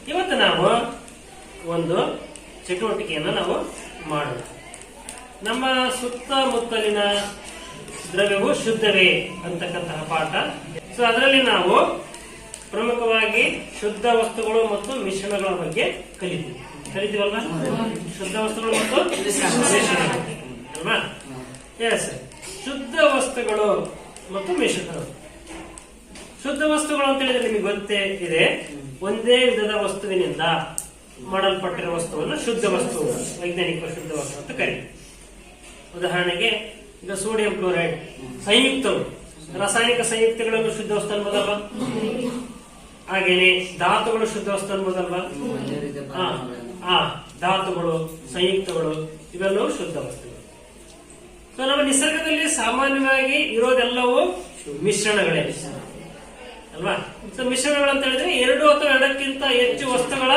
ಇವತ್ತು ನಾವು ಒಂದು ಚಟುವಟಿಕೆಯನ್ನು ನಾವು ಮಾಡೋಣ. ನಮ್ಮ ಸುತ್ತಮುತ್ತಲಿನ ದ್ರವ್ಯವು ಶುದ್ಧವೇ ಅಂತಕ್ಕಂತಹ ಪಾಠ. ಸೊ ಅದರಲ್ಲಿ ನಾವು ಪ್ರಮುಖವಾಗಿ ಶುದ್ಧ ವಸ್ತುಗಳು ಮತ್ತು ಮಿಶ್ರಣಗಳ ಬಗ್ಗೆ ಕಲಿತೀವಲ್ವಾ? ಶುದ್ಧ ವಸ್ತುಗಳು ಮತ್ತು ಮಿಶ್ರಣಗಳು ಅಲ್ವಾ? ಎಸ್, ಶುದ್ಧ ವಸ್ತುಗಳು ಮತ್ತು ಮಿಶ್ರಣಗಳು. ಶುದ್ಧ ವಸ್ತುಗಳು ಅಂತ ಹೇಳಿದ್ರೆ ನಿಮಗೆ ಗೊತ್ತೇ ಇದೆ, ಒಂದೇ ವಿಧದ ವಸ್ತುವಿನಿಂದ ಮಾಡಲ್ಪಟ್ಟಿರುವ ವಸ್ತುವನ್ನು ಶುದ್ಧ ವಸ್ತು, ವೈಜ್ಞಾನಿಕ ಶುದ್ಧ ವಸ್ತು ಅಂತ ಕರೀತೀವಿ. ಉದಾಹರಣೆಗೆ ಈಗ ಸೋಡಿಯಂ ಕ್ಲೋರೈಡ್ ಸಂಯುಕ್ತಗಳು, ರಾಸಾಯನಿಕ ಸಂಯುಕ್ತಗಳನ್ನು ಶುದ್ಧ ವಸ್ತು ಅನ್ಬೋದಲ್ವಾ? ಹಾಗೇನೆ ಧಾತುಗಳು ಶುದ್ಧ ವಸ್ತು ಅನ್ಬೋದಲ್ವಾ? ಧಾತುಗಳು, ಸಂಯುಕ್ತಗಳು ಇವೆಲ್ಲವೂ ಶುದ್ಧ ವಸ್ತುಗಳು. ಸೊ ನಮ್ಮ ನಿಸರ್ಗದಲ್ಲಿ ಸಾಮಾನ್ಯವಾಗಿ ಇರೋದೆಲ್ಲವೂ ಮಿಶ್ರಣಗಳೇ ಅಲ್ವಾ? ಸೊ ಮಿಶ್ರಣಗಳು ಅಂತ ಹೇಳಿದ್ರೆ ಎರಡು ಅಥವಾ ಎರಡಕ್ಕಿಂತ ಹೆಚ್ಚು ವಸ್ತುಗಳ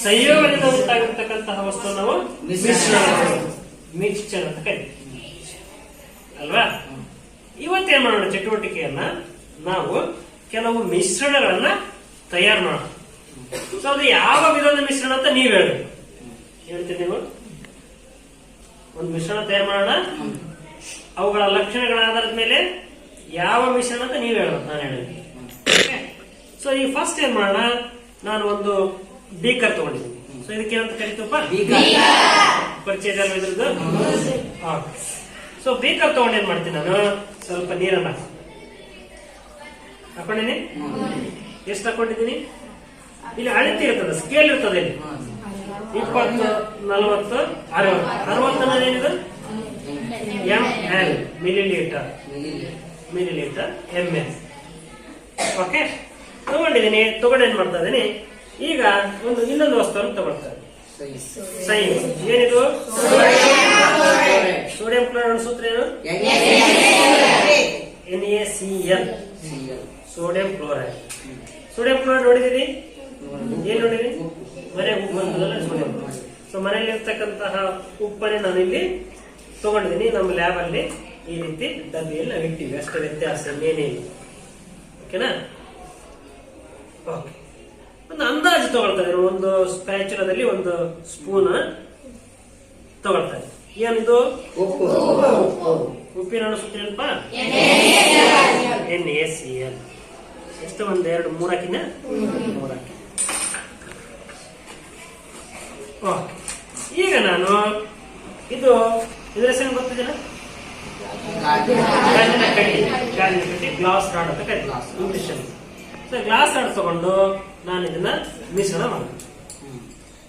ಸಂಯೋಗದಿಂದ ಉಂಟಾಗಿರ್ತಕ್ಕಂತಹ ವಸ್ತು ನಾವು ಮಿಕ್ಸ್ಚರ್ ಅಂತ ಕರೀತೀವಿ ಅಲ್ವಾ? ಇವತ್ತೇನ್ ಮಾಡೋಣ, ಚಟುವಟಿಕೆಯನ್ನ ನಾವು ಕೆಲವು ಮಿಶ್ರಣಗಳನ್ನ ತಯಾರು ಮಾಡೋಣ. ಸೊ ಅದು ಯಾವ ವಿಧದ ಮಿಶ್ರಣ ಅಂತ ನೀವ್ ಹೇಳ್ತೀರಿ. ನೀವು ಒಂದು ಮಿಶ್ರಣ ತಯಾರು ಮಾಡೋಣ, ಅವುಗಳ ಲಕ್ಷಣಗಳ ಆಧಾರದ ಮೇಲೆ ಯಾವ ಮಿಶ್ರಣ ಅಂತ ನೀವ್ ಹೇಳ್ಬೇಕು, ನಾನು ಹೇಳಿದ್ದೀನಿ. ಸೊ ಈ ಫಸ್ಟ್ ಏನ್ ಮಾಡೋಣ, ನಾನು ಒಂದು ಬೀಕರ್ ತಗೊಂಡಿದ್ದೀನಿ. ಸೊ ಇದಕ್ಕೆ ಏನಂತ ಕರಿತೀವಪ್ಪ? ಪರಿಚಯ ಇದೆಯಲ್ಲ ಇದ್ರದ್ದು? ಸೊ ಬೀಕರ್ ತಗೊಂಡು ಏನ್ ಮಾಡ್ತೀನಿ, ನಾನು ಸ್ವಲ್ಪ ನೀರನ್ನ ಹಾಕೊಂಡಿನಿ. ಎಷ್ಟು ಹಾಕೊಂಡಿದ್ದೀನಿ? ಇಲ್ಲಿ ಅಳತೆ ಇರ್ತದೆ, ಸ್ಕೇಲ್ ಇರ್ತದೆ. ಇಲ್ಲಿ 20, 40, 60 ಏನಿದೆ? ml, millilitre, ml. ಓಕೆ, ತಗೊಂಡಿದ್ದೀನಿ. ತಗೊಂಡು ಏನ್ ಮಾಡ್ತಾ ಇದೀನಿ, ಈಗ ಇನ್ನೊಂದು ವಸ್ತುವನ್ನು ತಗೊಳ್ತಾ ಇದ್ದೀನಿ. ಸೈನ್ಸ್ ಏನಿದು? ಸೋಡಿಯಂ ಕ್ಲೋರೈಡ್ ಸೂತ್ರ ಏನು? NaCl, sodium chloride. Sodium chloride ನೋಡಿದೀನಿ, ಏನ್ ನೋಡಿದೀನಿ? ಮನೆ ಉಪ್ಪು ಬಂದದಲ್ಲ ಸೋಡಿಯಂ ಕ್ಲೋರೈಡ್. ಸೊ ಮನೆಯಲ್ಲಿ ಇರ್ತಕ್ಕಂತಹ ಉಪ್ಪನ್ನೇ ನಾನು ಇಲ್ಲಿ ತಗೊಂಡಿದ್ದೀನಿ. ನಮ್ಮ ಲ್ಯಾಬ್ ಅಲ್ಲಿ ಈ ರೀತಿ ಡಬ್ಬಿಯಲ್ಲಿ ನಾವು ಇಟ್ಟಿವಿ, ಅಷ್ಟೇ ವ್ಯತ್ಯಾಸ, ಏನೇನಿಲ್ಲ. ಓಕೆನಾ? ಓಕೆ, ಒಂದು ಅಂದಾಜು ತಗೊಳ್ತಾ ಇದ್ದಾರೆ. ಒಂದು ಸ್ಪ್ಯಾಚುಲಾದಲ್ಲಿ ಒಂದು ಸ್ಪೂನ್ ತಗೊಳ್ತಾ ಇದೆ. ಏನಿದು? ಉಪ್ಪಿನ ಸೂತ್ರ ಏನಪ್ಪ? NaCl. ಎಷ್ಟು? 1, 2, 3 ಹಾಕಿನ? 3 ಹಾಕಿ. ಈಗ ನಾನು ಇದ್ರ ಹೆಸರು ಗೊತ್ತಿದೆಯಲ್ಲ? ಗಾಜಿನ ಕಡ್ಡಿ, ಗ್ಲಾಸ್ ರಾಡ್ ಅಂತ ಕರೀತೀವಿ. ಸೊ ಗ್ಲಾಸ್ ರಾಡ್ ತಗೊಂಡು ನಾನು ಇದನ್ನ ಮಿಶ್ರಣ ಮಾಡ್ತೀನಿ.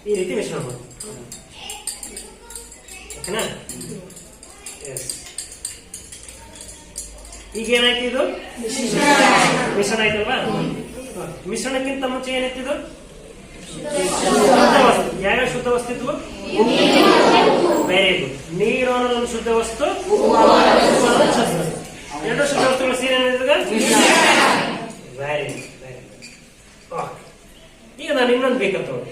ಈ ರೀತಿ ಮಿಶ್ರಣ ಮಾಡ್ತೀನಿ. ಓಕೆನಾ? ಎಸ್. ಈಗ ಏನಾಯ್ತು? ಇದು ಮಿಶ್ರಣ ಆಯ್ತಲ್ವಾ? ಮಿಶ್ರಣಕ್ಕಿಂತ ಮುಂಚೆ ಏನಾಯ್ತಿದು? ಶುದ್ಧ ವಸ್ತು. ಯಾವ್ಯಾವ ಶುದ್ಧ ವಸ್ತು ಇದ್ವು? Very good. ನೀರು ಅನ್ನೋದು ಶುದ್ಧ ವಸ್ತು, ಎರಡು ಶುದ್ಧ ವಸ್ತುಗಳು ಸೇರಿ ಏನಿದೆ? Very good. ಈಗ ನಾನು ಇನ್ನೊಂದು ಬೇಕರ್ ತಗೊಂಡು,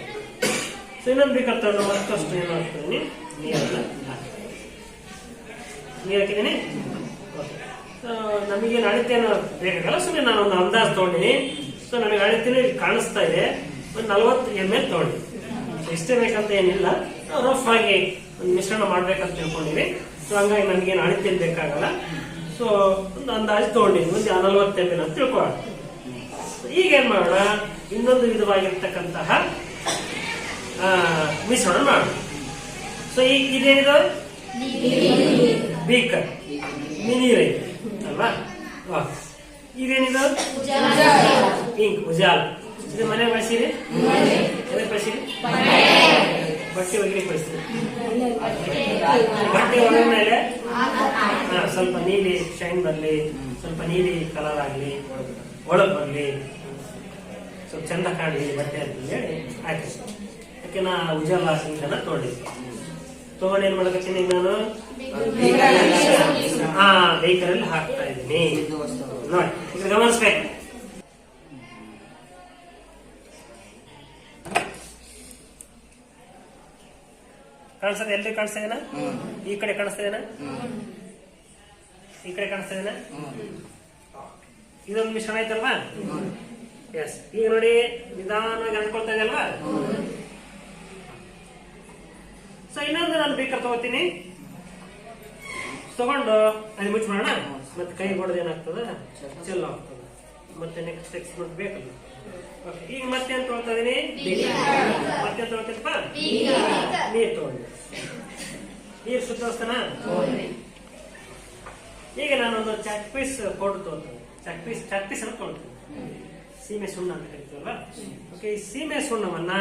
ಸೊ ಇನ್ನೊಂದು ಬೇಕರ್ ತಗೊಂಡು ಮತ್ತಷ್ಟು ಏನು ಹಾಕ್ತೀನಿ, ನೀರು ಹಾಕಿದ್ದೀನಿ. ನಮಗೇನು ಅಳತೆಯನ್ನು ಬೇಕಾಗಲ್ಲ, ಸುಮ್ಮನೆ ನಾನು ಒಂದು ಅಂದಾಜು ತಗೊಂಡಿನಿ. ಸೊ ನನಗೆ ಅಳತೆನೂ ಕಾಣಿಸ್ತಾ ಇದೆ. ಒಂದು 40 ml ತಗೊಂಡಿ. ಇಷ್ಟೇ ಬೇಕಂತ ಏನಿಲ್ಲ, ರಫ್ ಆಗಿ ಒಂದು ಮಿಶ್ರಣ ಮಾಡ್ಬೇಕಂತ ತಿಳ್ಕೊಂಡಿವಿ. ಸೊ ಹಂಗಾಗಿ ನಮಗೇನು ಅಳತೆಯಲ್ಲಿ ಬೇಕಾಗಲ್ಲ. ಸೊ ಒಂದು ಅಂದಾಜು ತಗೊಂಡಿನಿ, ಒಂದು 40 ml ಅಂತ ತಿಳ್ಕೊಳ್ಳೋಣ. ಈಗ ಏನ್ ಮಾಡೋಣ, ಇನ್ನೊಂದು ವಿಧವಾಗಿರ್ತಕ್ಕಂತಹ ಮಿಶ್ರಣ ಮಾಡೋಣ. ಸೊ ಈಗ ಇದೇನಿದು? ಬೀಕರ್, ನೀರೈತೆ ಅಲ್ವಾ? ಇದೇನಿದು? ಇಂಕ್, ಉಜಾಲ. ಇದು ಮನೆ ಬಳಸಿರಿ? ಬಳಸಿರಿ? ಬಟ್ಟೆ ಒಗಿಲಿಕ್ಕೆ ಬಳಸಿರಿ. ಬಟ್ಟೆ ಒಗೆದ ಮೇಲೆ ಸ್ವಲ್ಪ ನೀಲಿ ಶೈನ್ ಬರ್ಲಿ, ಸ್ವಲ್ಪ ನೀಲಿ ಕಲರ್ ಆಗ್ಲಿ, ಒಳಗ್ ಬರ್ಲಿ, ಸ್ವಲ್ಪ ಚಂದ ಕಾಣಲಿ ಬಟ್ಟೆ ಅಂತ ಹೇಳಿ ಹಾಕಿ. ಯಾಕೆ ನಾ ಉಜಾಲ ಇಂಕನ್ನ ತಗೊಂಡು ಏನ್ ಮಾಡಕತ್ತೀನಿ, ನಾನು ಬೇಕರಲ್ಲಿ ಹಾಕ್ತಾ ಇದ್ದೀನಿ. ನೋಡಿ, ಈಗ ಗಮನಿಸ್ಬೇಕು. ಕಾಣಿಸ್ತದೆ? ಎಲ್ಲಿ ಕಾಣಿಸ್ತಾ ಇದೆನಾ? ಈ ಕಡೆ ಕಾಣಿಸ್ತಾ ಇದೆನಾ? ಈ ಕಡೆ ಕಾಣಿಸ್ತಾ ಇದೆನಾ? ಇದೊಂದು ಮಿಶ್ರಣ ಆಯ್ತಲ್ವಾ? ಎಸ್, ಈಗ ನೋಡಿ ನಿಧಾನವಾಗಿ ಅಂದ್ಕೊಳ್ತಾ ಇದೆ ಅಲ್ವಾ. ಸೊ ಇನ್ನೊಂದು ನಾನು ಬೇಕಾದ್ರೆ ತಗೋತೀನಿ, ತಗೊಂಡು ಅದು ಮುಚ್ಚಿಬಿಡೋಣ. ಮತ್ತೆ ಕೈ ಹೊಡೆದು ಏನಾಗ್ತದ, ಚೆಲ್ಲ ಆಗ್ತದೆ. ಮತ್ತೆ ನೆಕ್ಸ್ಟ್ ಎಕ್ಸ್ಪೆರಿಮೆಂಟ್ ಬೇಕಲ್ಲ. ಓಕೆ, ಈಗ ಮತ್ತೆ ಏನ್ ತಗೊಳ್ತಾ ಇದೀನಿ, ಮತ್ತೆ ತಗೊಳ್ತೀನಪ್ಪ, ನೀರು ತಗೊಂಡು. ನೀರು ಶುದ್ಧವಸ್ತನ. ಈಗ ನಾನೊಂದು ಚಾಕ್ ಪೀಸ್ ಪೌಡರ್ ತಗೊಳ್ತೇನೆ. ಚಾಕ್ ಪೀಸ್ ಅಂತ ತಗೊಳ್ತೇನೆ, ಸೀಮೆ ಸುಣ್ಣ ಅಂತ ಕರಿತೀವಲ್ಲ. ಓಕೆ, ಈ ಸೀಮೆ ಸುಣ್ಣವನ್ನ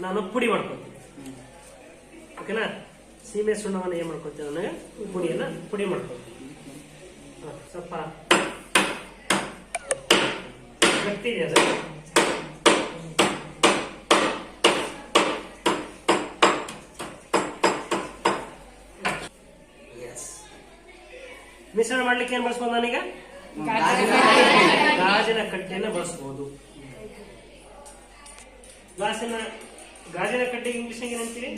ನಾನು ಪುಡಿ ಮಾಡ್ಕೊಳ್ತೀನಿ. ಓಕೆನಾ, ಸೀಮೆ ಸುಣ್ಣವನ್ನು ಏನ್ ಮಾಡ್ಕೊಳ್ತೀನಿ, ನನಗೆ ಪುಡಿ ಮಾಡ್ಕೊಳ್ತೀನಿ. ಸ್ವಲ್ಪ ಗಟ್ಟಿ ಇದೆ ಅದು. ಮಿಶ್ರಣ ಮಾಡ್ಲಿಕ್ಕೆ ಏನ್ ಬಳಸ್ಬೋದು ನಾನೀಗ, ಗಾಜಿನ ಕಟ್ಟೆಯನ್ನು ಬಳಸಬಹುದು. ಗಾಜಿನ ಕಟ್ಟೆಗೆ ಇಂಗ್ಲಿಷ್ ಏನಂತೀವಿ,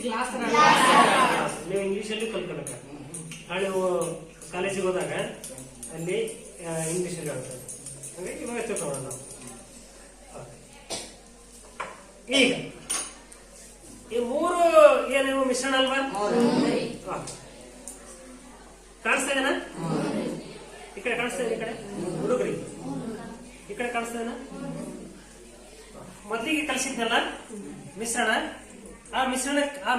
ನೀವು ಇಂಗ್ಲಿಷ್ ಅಲ್ಲಿ ಕಲ್ತ್ಕೊಳ್ಬೇಕು. ನೀವು ಕಾಲೇಜಿಗೆ ಹೋದಾಗ ಅಲ್ಲಿ ಇಂಗ್ಲಿಷ್ ಅಲ್ಲಿ ಹೇಳ್ತಾರೆ. ಹಾಗಾಗಿ ಇವಾಗ ತಿಳ್ಕೊಳ್ಳೋಣ ನಾವು. ಈಗ ಈ ಮೂರು ಏನು ಮಿಶ್ರಣ ಅಲ್ವಾ, ಕಾಣಿಸ್ತಾ ಇದೆನಾ? ಈ ಕಡೆ ಕಾಣಿಸ್ತಾ ಇದೆ, ಈ ಕಡೆ ಹುಡುಗರಿಗೆ ಈ ಕಡೆ ಕಾಣಿಸ್ತಾ ಇದೆನಾ? ಮೊದಲಿಗೆ ಕಲಿಸಿದ್ನಲ್ಲ ಮಿಶ್ರಣ, ಆ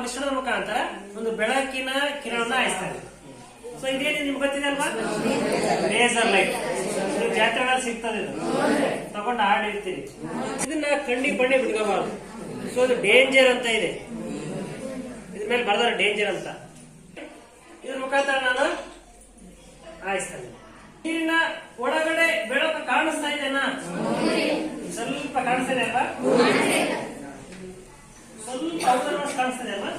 ಮಿಶ್ರಣದ ಮುಖಾಂತರ ಒಂದು ಬೆಳಕಿನ ಕಿರಣವನ್ನ ಹಾಯಿಸ್ತಾರೆ. ಸೊ ಇದೇನು ನಿಮ್ಗೆ ಗೊತ್ತಿದೆ ಅಲ್ವಾ, ಲೇಸರ್ ಲೈಟ್. ನೀವು ಜಾತ್ರೆಗಳಲ್ಲಿ ಸಿಗ್ತದೆ, ಇದು ತಗೊಂಡು ಆಡಿರ್ತೀರಿ. ಇದನ್ನ ಕಣ್ಣಿಗೆ ಬಣ್ಣೆ ಬಿಟ್ಕೋಬಾರ್ದು. ಸೊ ಇದು ಡೇಂಜರ್ ಅಂತ ಇದೆ, ಇದ್ರ ಮೇಲೆ ಬರ್ದಾರೆ ಡೇಂಜರ್ ಅಂತ. ಇದ್ರ ಮುಖಾಂತರ ನಾನು ಹಾಯಿಸ್ತೇನೆ. ನೀರಿನ ಒಳಗಡೆ ಬೆಳಕು ಕಾಣಿಸ್ತಾ ಇದೆನಾ, ಸ್ವಲ್ಪ ಕಾಣಿಸ್ತಾ ಇದೆ ಅಲ್ವಾ, ಸ್ವಲ್ಪ ಔತರವಾಗಿ ಕಾಣಿಸ್ತಾ ಇದೆ ಅಲ್ವಾ.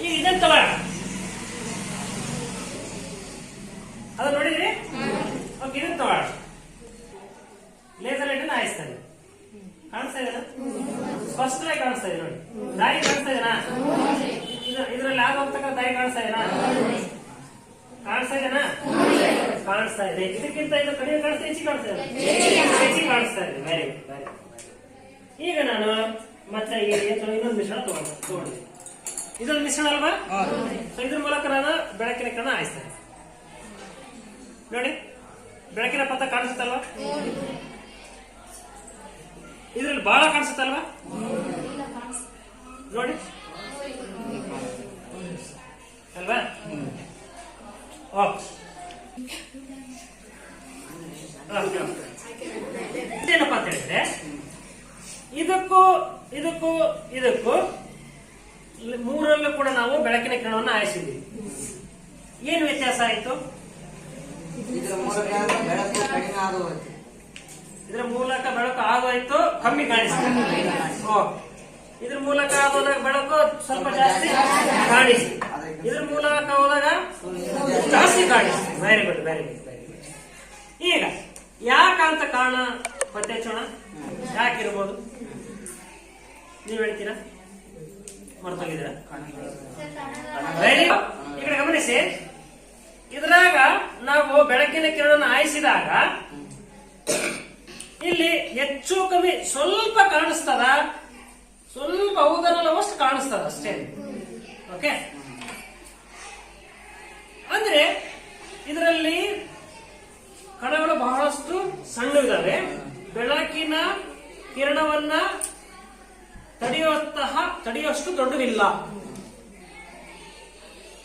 ಈಗ ಇದನ್ನ ತಗೊಳ, ಅದು ನೋಡಿದ್ರಿ. ಓಕೆ, ಇದನ್ನ ತಗೊಳ, ಲೇಸರ್ ಲೈಟ್ ಹಾಯಿಸ್ತಾನೆ. ಕಾಣಿಸ್ತಾ ಇದೆನಾ, ಸ್ಪಷ್ಟವಾಗಿ ಕಾಣಿಸ್ತಾ ಇದೆ ನೋಡಿ. ದಾರಿ ಕಾಣಿಸ್ತಾ ಇದೆನಾ, ಇದರಲ್ಲಿ ಆಗೋಗ್ತಕ್ಕಂಥ ದಾರಿ ಕಾಣಿಸ್ತಾ ಇದೆನಾ, ಕಾಣಿಸ್ತಾ ಇದೆ. ಇದಕ್ಕಿಂತ ಇದು ಕಡಿಮೆ ಕಾಣಿಸ್ತಾ, ಹೆಚ್ಚಿಗೆ ಕಾಣಿಸ್ತಾ ಇದೆ, ಹೆಚ್ಚಿಗೆ ಕಾಣಿಸ್ತಾ ಇದೆ. Very good, very good. ಈಗ ನಾನು ಮತ್ತೆ ಇನ್ನೊಂದು ಮಿಶ್ರಣ ತಗೊಂಡೆ. ಇದೊಂದು ಮಿಶ್ರಣ ಅಲ್ವಾ. ಇದ್ರ ಮೂಲಕ ನಾನು ಬೆಳಕಿನ ಕಿರಣ ಹಾಯಿಸ್ತೇನೆ. ನೋಡಿ, ಬೆಳಕಿನ ಪಥ ಕಾಣಿಸುತ್ತಲ್ವಾ, ಇದ್ರಲ್ಲಿ ಬಹಳ ಕಾಣಿಸುತ್ತಲ್ವಾ ನೋಡಿ ಅಲ್ವಾ. ಏನಪ್ಪಾ ಅಂತ ಹೇಳಿದ್ರೆ, ಇದಕ್ಕೂ ಇದಕ್ಕೂ ಇದಕ್ಕೂ ಮೂರಲ್ಲೂ ಕೂಡ ನಾವು ಬೆಳಕಿನ ಕಿರಣವನ್ನು ಹಾಯಿಸಿದ್ವಿ. ಏನು ವ್ಯತ್ಯಾಸ ಆಯಿತು, ಇದರ ಮೂಲಕ ಬೆಳಕು ಆಗೋಯ್ತು, ಕಮ್ಮಿ ಕಾಣಿಸ್ತು. ಇದ್ರ ಮೂಲಕ ಹೋದಾಗ ಬೆಳಕು ಸ್ವಲ್ಪ ಜಾಸ್ತಿ ಕಾಣಿಸಿ, ಇದ್ರ ಮೂಲಕ ಹೋದಾಗ ಜಾಸ್ತಿ ಕಾಣಿಸ್ತು. Very good, very good, very good. ಈಗ ಯಾಕಂತ ಕಾರಣ ಪತ್ತೆ ಹಚ್ಚೋಣ. ಯಾಕಿರ್ಬೋದು ನೀವ್ ಹೇಳ್ತೀರಾ, ಮರ್ತೋಗಿದ್ದೀರಾ? Very good. ಈ ಕಡೆ ಗಮನಿಸಿ, ಇದ್ರಾಗ ನಾವು ಬೆಳಕಿನ ಕಿರಣವನ್ನು ಹಾಯಿಸಿದಾಗ ಇಲ್ಲಿ ಹೆಚ್ಚು ಕಮ್ಮಿ ಸ್ವಲ್ಪ ಕಾಣಿಸ್ತದ, ಸ್ವಲ್ಪ ಔದನವಷ್ಟು ಕಾಣಿಸ್ತದ ಅಷ್ಟೇ. ಓಕೆ, ಅಂದ್ರೆ ಇದರಲ್ಲಿ ಕಣಗಳು ಬಹಳಷ್ಟು ಸಣ್ಣವಿದ್ದಾವೆ, ಬೆಳಕಿನ ಕಿರಣವನ್ನ ತಡೆಯುವಷ್ಟು ದೊಡ್ಡದಿಲ್ಲ.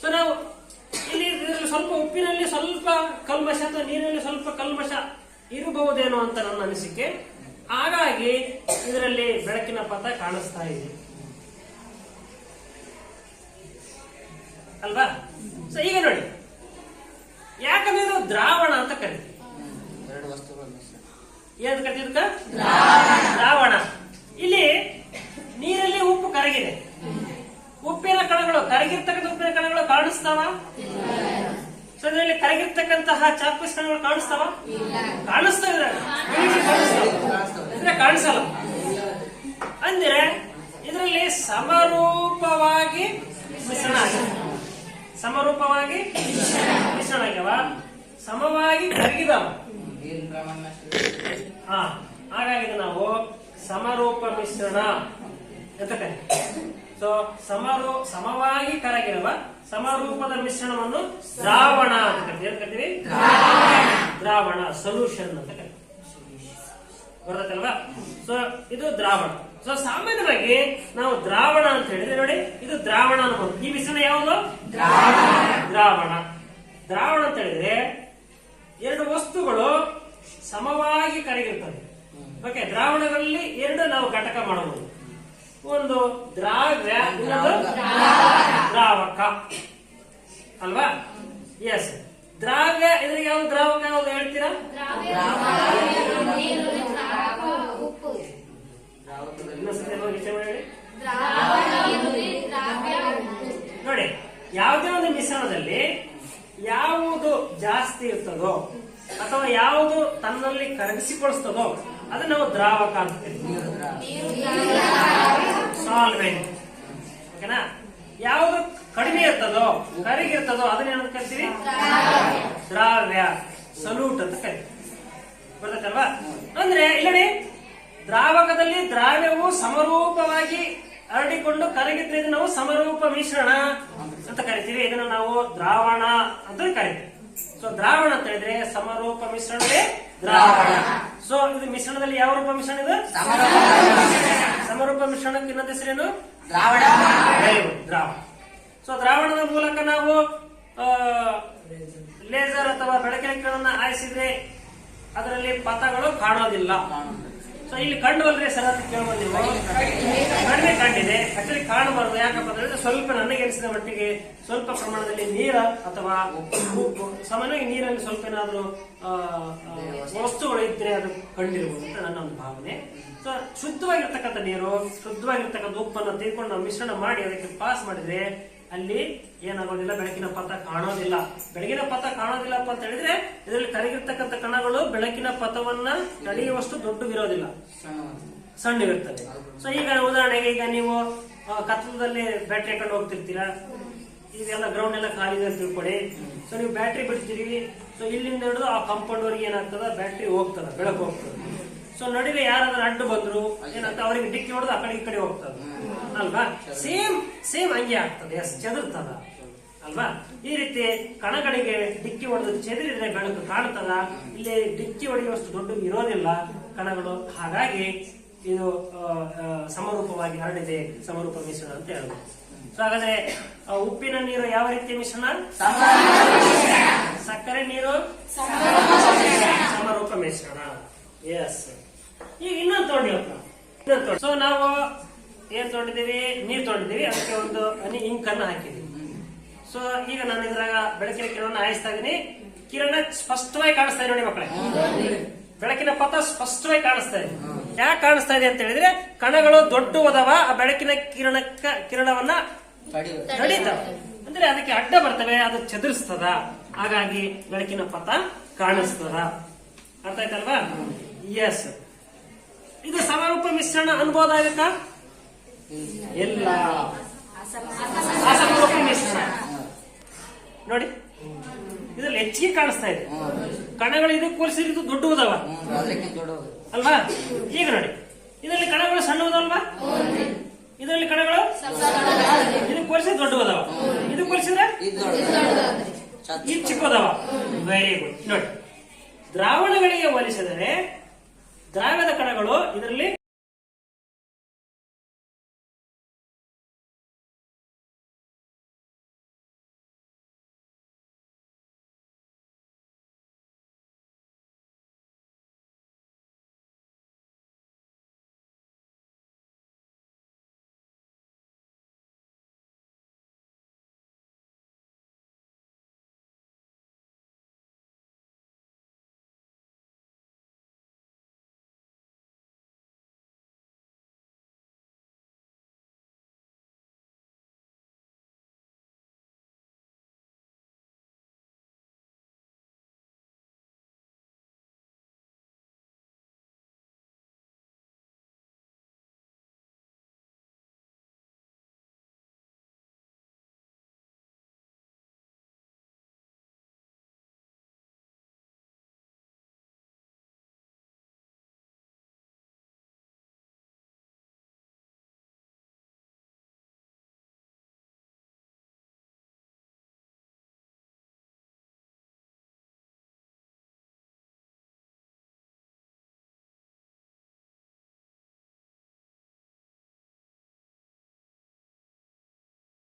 ಸೊ ನಾವು ಇಲ್ಲಿ ಸ್ವಲ್ಪ ಉಪ್ಪಿನಲ್ಲಿ ಸ್ವಲ್ಪ ಕಲ್ಮಶ ಅಥವಾ ನೀರಿನಲ್ಲಿ ಸ್ವಲ್ಪ ಕಲ್ಮಶ ಇರಬಹುದೇನೋ ಅಂತ ನನ್ನ ಅನಿಸಿಕೆ. ಹಾಗಾಗಿ ಇದರಲ್ಲಿ ಬೆಳಕಿನ ಪಥ ಕಾಣಿಸ್ತಾ ಇದೆ ಅಲ್ವಾ. ಸೊ ಈಗ ನೋಡಿ, ಯಾಕಂದ್ರೆ ಇದು ದ್ರಾವಣ ಅಂತ ಕರಿತೀವಿ. ಏನ್ ಕರಿತೀವಿ? ದ್ರಾವಣ. ಇಲ್ಲಿ ನೀರಲ್ಲಿ ಉಪ್ಪು ಕರಗಿದೆ, ಉಪ್ಪಿನ ಕಣಗಳು, ಕರಗಿರ್ತಕ್ಕಂಥ ಉಪ್ಪಿನ ಕಣಗಳು ಕಾಣಿಸ್ತಾವ? ಸೊ ಇದರಲ್ಲಿ ಕರಗಿರ್ತಕ್ಕಂತಹ ಚಾಕ್ಪೀಸ್ ಕಣಗಳು ಕಾಣಿಸ್ತಾವ? ಕಾಣಿಸ್ತವೆ, ಕಾಣಿಸಲ್ಲ. ಅಂದ್ರೆ ಇದರಲ್ಲಿ ಸಮರೂಪವಾಗಿ ಮಿಶ್ರಣ ಆಗ್ಯಾವ, ಸಮರೂಪವಾಗಿ ಮಿಶ್ರಣ ಆಗ್ಯಾವ, ಸಮವಾಗಿ ಕರಗಿದಾವ. ಹಾಗಾಗಿ ನಾವು ಸಮರೂಪ ಮಿಶ್ರಣ ಅಂತ ಕರೀತೀವಿ. ಸೊ ಸಮವಾಗಿ ಕರಗಿರುವ ಸಮರೂಪದ ಮಿಶ್ರಣವನ್ನು ದ್ರಾವಣ ಅಂತ ಕರಿತೀವಿ. ದ್ರಾವಣ ಸೊಲ್ಯೂಷನ್ ಅಂತ ಕರಿತೀವಿ. ಬರ್ತೈತಲ್ವಾ? ಸೊ ಇದು ದ್ರಾವಣ. ಸೊ ಸಾಮಾನ್ಯವಾಗಿ ನಾವು ದ್ರಾವಣ ಅಂತ ಹೇಳಿದ್ರೆ ನೋಡಿ, ಇದು ದ್ರಾವಣ ಅನ್ಬೋದು. ಈ ಮಿಶ್ರಣ ಯಾವುದು? ದ್ರಾವಣ. ದ್ರಾವಣ ಅಂತ ಹೇಳಿದ್ರೆ ಎರಡು ವಸ್ತುಗಳು ಸಮವಾಗಿ ಕರಗಿರ್ತದೆ. ಓಕೆ, ದ್ರಾವಣಗಳಲ್ಲಿ ಎರಡು ನಾವು ಘಟಕ ಮಾಡಬಹುದು. ಒಂದು ದ್ರಾವ್ಯ, ಇನ್ನೊಂದು ದ್ರಾವಕ ಅಲ್ವಾ? ಎಸ್. ದ್ರಾವ್ಯ ಇದ್ರಿಗೆ ಯಾವ್ದು, ದ್ರಾವಕ ಯಾವ್ದು ಹೇಳ್ತೀರಾ? ನೋಡಿ, ಯಾವುದೇ ಒಂದು ಮಿಶ್ರಣದಲ್ಲಿ ಯಾವುದು ಜಾಸ್ತಿ ಇರ್ತದೋ ಅಥವಾ ಯಾವುದು ತನ್ನಲ್ಲಿ ಕರಗಿಸಿಕೊಳಿಸ್ತದೋ ಅದನ್ನ ನಾವು ದ್ರಾವಕ ಅಂತ ಕರಿತೀವಿ. ಸಾಲ್ವೆಂಟ್. ಓಕೆನಾ? ಯಾವುದು ಕಡಿಮೆ ಇರ್ತದೋ ಕರಗಿರ್ತದೋ ಅದನ್ನ ಏನಂತ ಕರಿತೀವಿ? ದ್ರಾವ್ಯ, ಸೊಲ್ಯೂಟ್ ಅಂತ ಕರಿತೀವಿ. ಬರ್ತೈತಲ್ವಾ? ಅಂದ್ರೆ ಇಲ್ಲಿ ದ್ರಾವಕದಲ್ಲಿ ದ್ರಾವ್ಯವು ಸಮರೂಪವಾಗಿ ಹರಡಿಕೊಂಡು ಕರಗಿದ್ರೆ ಇದನ್ನು ನಾವು ಸಮರೂಪ ಮಿಶ್ರಣ ಅಂತ ಕರಿತೀವಿ. ಇದನ್ನು ನಾವು ದ್ರಾವಣ ಅಂತ ಕರಿತೀವಿ. ಸೊ ದ್ರಾವಣ ಅಂತ ಹೇಳಿದ್ರೆ ಸಮರೂಪ ಮಿಶ್ರಣವೇ ದ್ರಾವಣ. ಸೊ ಇದು ಮಿಶ್ರಣದಲ್ಲಿ ಯಾವ ರೂಪ ಮಿಶ್ರಣ ಇದು? ಸಮರೂಪ ಮಿಶ್ರಣಕ್ಕೆ ಇನ್ನೊಂದು ಹೆಸರೇನು? ದ್ರಾವಣ. ದ್ರಾವಣ. ಸೊ ದ್ರಾವಣದ ಮೂಲಕ ನಾವು ಲೇಸರ್ ಅಥವಾ ಬೆಳಕಿನ ಕಿರಣವನ್ನು ಹಾಯಿಸಿದ್ರೆ ಅದರಲ್ಲಿ ಪಥಗಳು ಕಾಣೋದಿಲ್ಲ. ಸೊ ಇಲ್ಲಿ ಕಂಡುವಲ್ರಿ ಸರ್ ಅಂತ ಕೇಳ್ಬೋದು ನೀವು. ಕಡಿಮೆ ಕಂಡಿದೆ, ಆಕ್ಚುಲಿ ಕಾಣಬಾರದು. ಯಾಕಪ್ಪ ಅಂದ್ರೆ ಸ್ವಲ್ಪ ನನಗೆ ಅನಿಸಿದ ಮಟ್ಟಿಗೆ ಸ್ವಲ್ಪ ಪ್ರಮಾಣದಲ್ಲಿ ನೀರ ಅಥವಾ ಉಪ್ಪು, ಸಾಮಾನ್ಯವಾಗಿ ನೀರಲ್ಲಿ ಸ್ವಲ್ಪ ಏನಾದ್ರು ವಸ್ತುಗಳು ಇದ್ರೆ ಅದು ಕಂಡಿರ್ಬೋದು ಅಂತ ನನ್ನ ಒಂದು ಭಾವನೆ. ಸೊ ಶುದ್ಧವಾಗಿರ್ತಕ್ಕಂಥ ನೀರು, ಶುದ್ಧವಾಗಿರ್ತಕ್ಕಂಥ ಉಪ್ಪನ್ನು ತೆಗೆದುಕೊಂಡು ನಾವು ಮಿಶ್ರಣ ಮಾಡಿ ಅದಕ್ಕೆ ಪಾಸ್ ಮಾಡಿದ್ರೆ ಅಲ್ಲಿ ಏನಾಗೋದಿಲ್ಲ, ಬೆಳಕಿನ ಪಥ ಕಾಣೋದಿಲ್ಲ. ಬೆಳಕಿನ ಪಥ ಕಾಣೋದಿಲ್ಲಪ್ಪ ಅಂತ ಹೇಳಿದ್ರೆ ಇದರಲ್ಲಿ ಕರಗಿರ್ತಕ್ಕಂಥ ಕಣಗಳು ಬೆಳಕಿನ ಪಥವನ್ನ ತಡೆಯುವಷ್ಟು ದೊಡ್ಡವಿರೋದಿಲ್ಲ, ಸಣ್ಣವಿರ್ತದೆ. ಸೊ ಈಗ ಉದಾಹರಣೆಗೆ, ಈಗ ನೀವು ಕತ್ತಲದಲ್ಲಿ ಬ್ಯಾಟ್ರಿ ಹಾಕೊಂಡು ಹೋಗ್ತಿರ್ತೀರಾ, ಇದೆಲ್ಲ ಗ್ರೌಂಡ್ ಎಲ್ಲ ಖಾಲಿ ಇದೆ ಅಂತ ತಿಳ್ಕೊಳ್ಳಿ. ಸೊ ನೀವು ಬ್ಯಾಟ್ರಿ ಬಿಡ್ತೀರಿ. ಸೊ ಇಲ್ಲಿಂದ ಹಿಡಿದು ಆ ಕಾಂಪೌಂಡ್ ವರೆಗೆ ಏನಾಗ್ತದ, ಬ್ಯಾಟ್ರಿ ಹೋಗ್ತದ, ಬೆಳಕು ಹೋಗ್ತದೆ. ಸೊ ನಡುವೆ ಯಾರಾದ್ರೂ ಅಡ್ಡು ಬಂದ್ರು ಏನಾಗ್ತದೆ, ಅವರಿಗೆ ಡಿಕ್ಕಿ ಹೊಡೆದು ಆ ಕಡೆ ಈ ಕಡೆ ಹೋಗ್ತದೆ ಅಲ್ವಾ? ಸೇಮ್ ಹಂಗೆ ಆಗ್ತದೆ, ಚೆದರ್ತದ ಅಲ್ವಾ? ಈ ರೀತಿ ಕಣಗಳಿಗೆ ಡಿಕ್ಕಿ ಹೊಡೆದು ಚೆದರಿದ್ರೆ ಬೆಳಕು ಕಾಣ್ತದ. ಇಲ್ಲಿ ಡಿಕ್ಕಿ ಹೊಡೆಯುವಷ್ಟು ದೊಡ್ಡ ಇರೋದಿಲ್ಲ ಕಣಗಳು. ಹಾಗಾಗಿ ಇದು ಸಮರೂಪವಾಗಿ ಹರಡಿದೆ, ಸಮರೂಪ ಮಿಶ್ರಣ ಅಂತ ಹೇಳ್ಬೋದು. ಸೊ ಹಾಗಾದ್ರೆ ಉಪ್ಪಿನ ನೀರು ಯಾವ ರೀತಿಯ ಮಿಶ್ರಣ? ಸಕ್ಕರೆ ನೀರು ಸಮರೂಪ ಮಿಶ್ರಣ. ಎಸ್. ಈಗ ಇನ್ನೊಂದು ತೊಗೊಂಡಿವಪ್ಪ. ಸೊ ನಾವು ಏನ್ ತೊಗೊಂಡಿದ್ದೀವಿ? ನೀರು ತೊಗೊಂಡಿದ್ದೀವಿ. ಅದಕ್ಕೆ ಒಂದು ಹನಿ ಇಂಕ್ ಅನ್ನು ಹಾಕಿದೀವಿ. ಸೊ ಈಗ ನಾನು ಇದ್ರಾಗ ಬೆಳಕಿನ ಕಿರಣವನ್ನು ಹಾಯಿಸ್ತಾ ಇದೀನಿ. ಕಿರಣ ಸ್ಪಷ್ಟವಾಗಿ ಕಾಣಿಸ್ತಾ ಇದೆ ನೋಡಿ ಮಕ್ಕಳೇ. ಬೆಳಕಿನ ಪಥ ಸ್ಪಷ್ಟವಾಗಿ ಕಾಣಿಸ್ತಾ ಇದೆ. ಯಾಕೆ ಕಾಣಿಸ್ತಾ ಇದೆ ಅಂತ ಹೇಳಿದ್ರೆ ಕಣಗಳು ದೊಡ್ಡವದವ, ಆ ಬೆಳಕಿನ ಕಿರಣವನ್ನ ತಡೀತಾವ, ಅಂದ್ರೆ ಅದಕ್ಕೆ ಅಡ್ಡ ಬರ್ತವೆ, ಅದು ಚದುರಿಸ್ತದ. ಹಾಗಾಗಿ ಬೆಳಕಿನ ಪಥ ಕಾಣಿಸ್ತದ. ಅರ್ಥ ಆಯ್ತಲ್ವಾ? ಎಸ್. ಇದು ಸಮರೂಪ ಮಿಶ್ರಣ ಅನ್ಬೋದಾಗಕ್ಕ? ಇಲ್ಲ, ಅಸಮರೂಪ ಮಿಶ್ರಣ. ನೋಡಿ, ಇದ್ರಲ್ಲಿ ಹೆಚ್ಚಿಗೆ ಕಾಣಿಸ್ತಾ ಇದೆ. ಕಣಗಳು ಇದಕ್ಕೆ ಹೋಲಿಸಿದ್ರೆ ಇದು ದೊಡ್ಡವುದವ ಅಲ್ವಾ? ಈಗ ನೋಡಿ, ಇದರಲ್ಲಿ ಕಣಗಳು ಸಣ್ಣವುದಲ್ವಾ? ಇದರಲ್ಲಿ ಕಣಗಳು ಇದಕ್ಕೆ ಹೋಲಿಸಿದ್ರೆ ದೊಡ್ಡವುದವ, ಇದಕ್ಕೆ ಹೋಲಿಸಿದ್ರೆ ಇದು ಚಿಕ್ಕದವ. Very good. ನೋಡಿ, ದ್ರಾವಣಗಳಿಗೆ ಹೋಲಿಸಿದರೆ ದ್ರಾವ್ಯದ ಕಣಗಳು ಇದರಲ್ಲಿ